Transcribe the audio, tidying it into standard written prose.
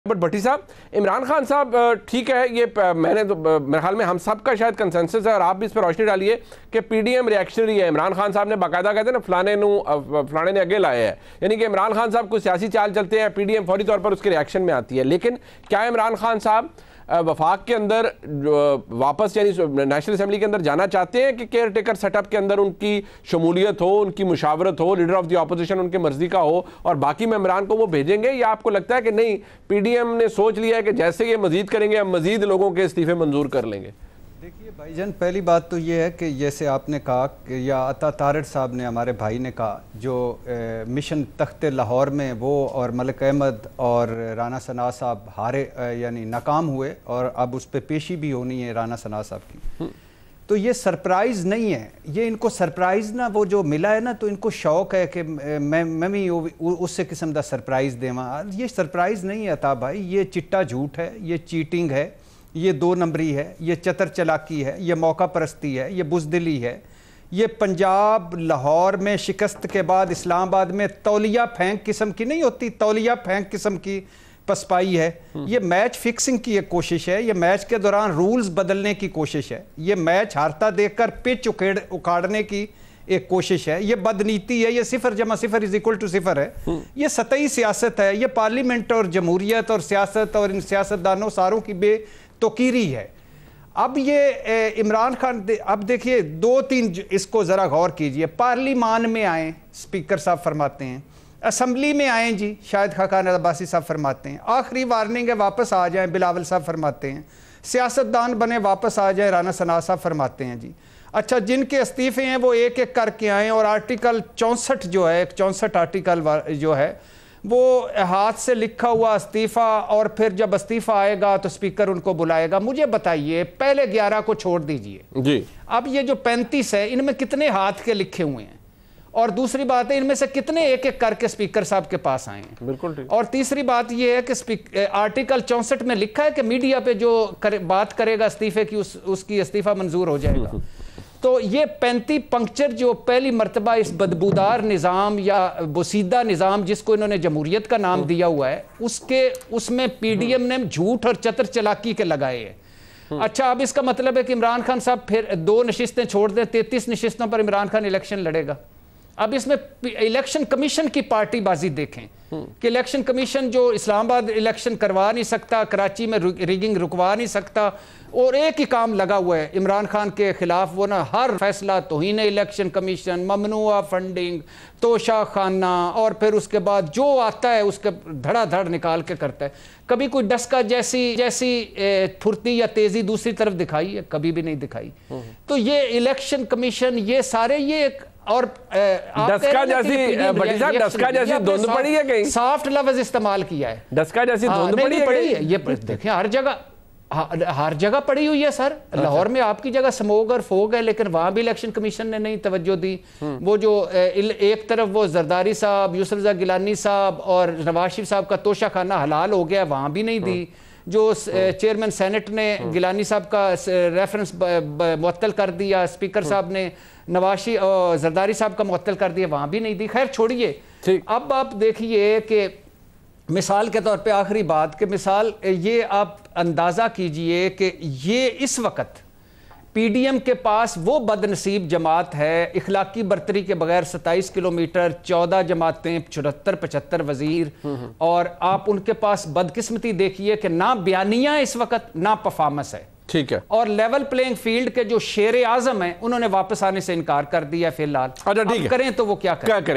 But بھٹی صاحب، عمران خان صاحب ٹھیک ہے، یہ میں نے تو میرے خیال میں ہم سب کا شاید کنسنسس ہے، اور آپ بھی اس پر روشنی ڈالیے کہ پی ڈی ایم ریئیکشنری ہے۔ عمران خان صاحب نے باقاعدہ کہتے ہیں نا فلانے نے اگے لائے ہیں، یعنی کہ عمران خان صاحب کوئی سیاسی چال چلتے ہیں، پی ڈی ایم فوری طور پر اس کے ریئیکشن میں آتی ہے۔ لیکن کیا عمران خان صاحب وفاق کے اندر واپس یعنی نیشنل اسمبلی کے اندر جانا چاہتے ہیں کہ کیئر ٹیکر سیٹ اپ کے اندر ان کی شمولیت ہو، ان کی مشاورت ہو، لیڈر آف دی اپوزیشن ان کے مرضی کا ہو اور باقی ممبران کو وہ بھیجیں گے، یا آپ کو لگتا ہے کہ نہیں پی ڈی ایم نے سوچ لیا ہے کہ جیسے یہ مزید کریں گے ہم مزید لوگوں کے استعفے منظور کر لیں گے؟ دیکھیے بھائی جان، پہلی بات تو یہ ہے کہ جیسے آپ نے کہا کہ یا عطا طارڑ صاحب نے، ہمارے بھائی نے کہا، جو مشن تخت لاہور میں وہ اور ملک احمد اور رانا ثناء صاحب ہارے یعنی ناکام ہوئے، اور اب اس پہ پیشی بھی ہونی ہے رانا ثناء صاحب کی، تو یہ سرپرائز نہیں ہے۔ یہ ان کو سرپرائز نا وہ جو ملا ہے نا، تو ان کو شوق ہے کہ میں بھی اس سے قسم دا سرپرائز دیواں۔ یہ سرپرائز نہیں ہے عطا بھائی، یہ چٹا جھوٹ ہے، یہ چیٹنگ ہے، یہ دو نمبری ہے، یہ چتر چلاکی ہے، یہ موقع پرستی ہے، یہ بزدلی ہے۔ یہ پنجاب لاہور میں شکست کے بعد اسلام آباد میں تولیہ پھینک قسم کی نہیں ہوتی، تولیہ پھینک قسم کی پسپائی ہے۔ یہ میچ فکسنگ کی ایک کوشش ہے، یہ میچ کے دوران رولز بدلنے کی کوشش ہے، یہ میچ ہارتا دیکھ کر پچ اکھاڑنے کی ایک کوشش ہے، یہ بدنیتی ہے، یہ 0+0=0 ہے۔ یہ سطحی سیاست ہے، یہ پارلیمنٹ اور جمہوریت اور سیاست اور ان سیاستدانوں ساروں کی بے توقیری ہے۔ اب یہ عمران خان اب دیکھیے 2-3 اس کو ذرا غور کیجئے۔ پارلیمان میں آئیں، اسپیکر صاحب فرماتے ہیں، اسمبلی میں آئیں جی، شاہد خاقان عباسی صاحب فرماتے ہیں، آخری وارننگ ہے واپس آ جائیں، بلاول صاحب فرماتے ہیں، سیاستدان بنے واپس آ جائیں، رانا ثناء صاحب فرماتے ہیں جی۔ اچھا، جن کے استعفے ہیں وہ ایک ایک کر کے آئیں، اور آرٹیکل 64 جو ہے، 64 آرٹیکل جو ہے وہ ہاتھ سے لکھا ہوا استعفیٰ، اور پھر جب استعفیٰ آئے گا تو اسپیکر ان کو بلائے گا۔ مجھے بتائیے، پہلے 11 کو چھوڑ دیجئے جی، اب یہ جو 35 ہے ان میں کتنے ہاتھ کے لکھے ہوئے ہیں، اور دوسری بات ہے ان میں سے کتنے ایک ایک کر کے اسپیکر صاحب کے پاس آئے ہیں؟ بالکل ٹھیک۔ اور تیسری بات یہ ہے کہ آرٹیکل 64 میں لکھا ہے کہ میڈیا پہ جو بات کرے گا استعفے کی اس کی استعفیٰ منظور ہو جائے گا۔ تو یہ 35 پنکچر جو پہلی مرتبہ اس بدبودار نظام یا بوسیدہ نظام جس کو انہوں نے جمہوریت کا نام دیا ہوا ہے، اس میں پی ڈی ایم نے جھوٹ اور چتر چلاکی کے لگائے ہیں۔ اچھا، اب اس کا مطلب ہے کہ عمران خان صاحب پھر 2 نشستیں چھوڑ دیں، 33 نشستوں پر عمران خان الیکشن لڑے گا۔ اب اس میں الیکشن کمیشن کی پارٹی بازی دیکھیں کہ الیکشن کمیشن جو اسلام آباد الیکشن کروا نہیں سکتا، کراچی میں ریگنگ رکوا نہیں سکتا، اور ایک ہی کام لگا ہوا ہے عمران خان کے خلاف، وہ نا ہر فیصلہ توہین الیکشن کمیشن، ممنوع فنڈنگ، توشہ خانہ، اور پھر اس کے بعد جو آتا ہے اس کے دھڑا دھڑ نکال کے کرتا ہے۔ کبھی کوئی ڈسکا جیسی پھرتی یا تیزی دوسری طرف دکھائی ہے؟ کبھی بھی نہیں دکھائی۔ تو یہ الیکشن کمیشن، یہ سارے یہ اور ڈسکا جیسی دھند پڑی ہے، کہیں سافٹ لفظ استعمال کیا ہے، ڈسکا جیسی دھند پڑی ہے۔ یہ دیکھیں ہر جگہ پڑی ہوئی ہے سر۔ لاہور میں آپ کی جگہ سموگ اور فوگ ہے، لیکن وہاں بھی الیکشن کمیشن نے نہیں توجہ دی۔ وہ جو ایک طرف وہ زرداری صاحب، یوسف رضا گیلانی صاحب اور نواز شریف صاحب کا توشہ خانہ حلال ہو گیا، وہاں بھی نہیں دی۔ جو چیئرمین سینٹ نے گیلانی صاحب کا ریفرنس معطل کر دیا، اسپیکر صاحب نے زرداری صاحب کا معطل کر دیا، وہاں بھی نہیں دی۔ خیر چھوڑیے، اب آپ دیکھیے کہ مثال کے طور پہ آخری بات کہ مثال یہ آپ اندازہ کیجئے کہ یہ اس وقت پی ڈی ایم کے پاس وہ بد نصیب جماعت ہے، اخلاقی برتری کے بغیر 27 کلومیٹر، 14 جماعتیں، 74-75 وزیر، اور آپ ان کے پاس بدقسمتی دیکھیے کہ نہ بیانیہ اس وقت نہ پرفارمنس ہے، ٹھیک ہے، اور لیول پلینگ فیلڈ کے جو شیر اعظم ہیں انہوں نے واپس آنے سے انکار کر دیا فی الحال۔ اب کریں تو وہ کیا کریں؟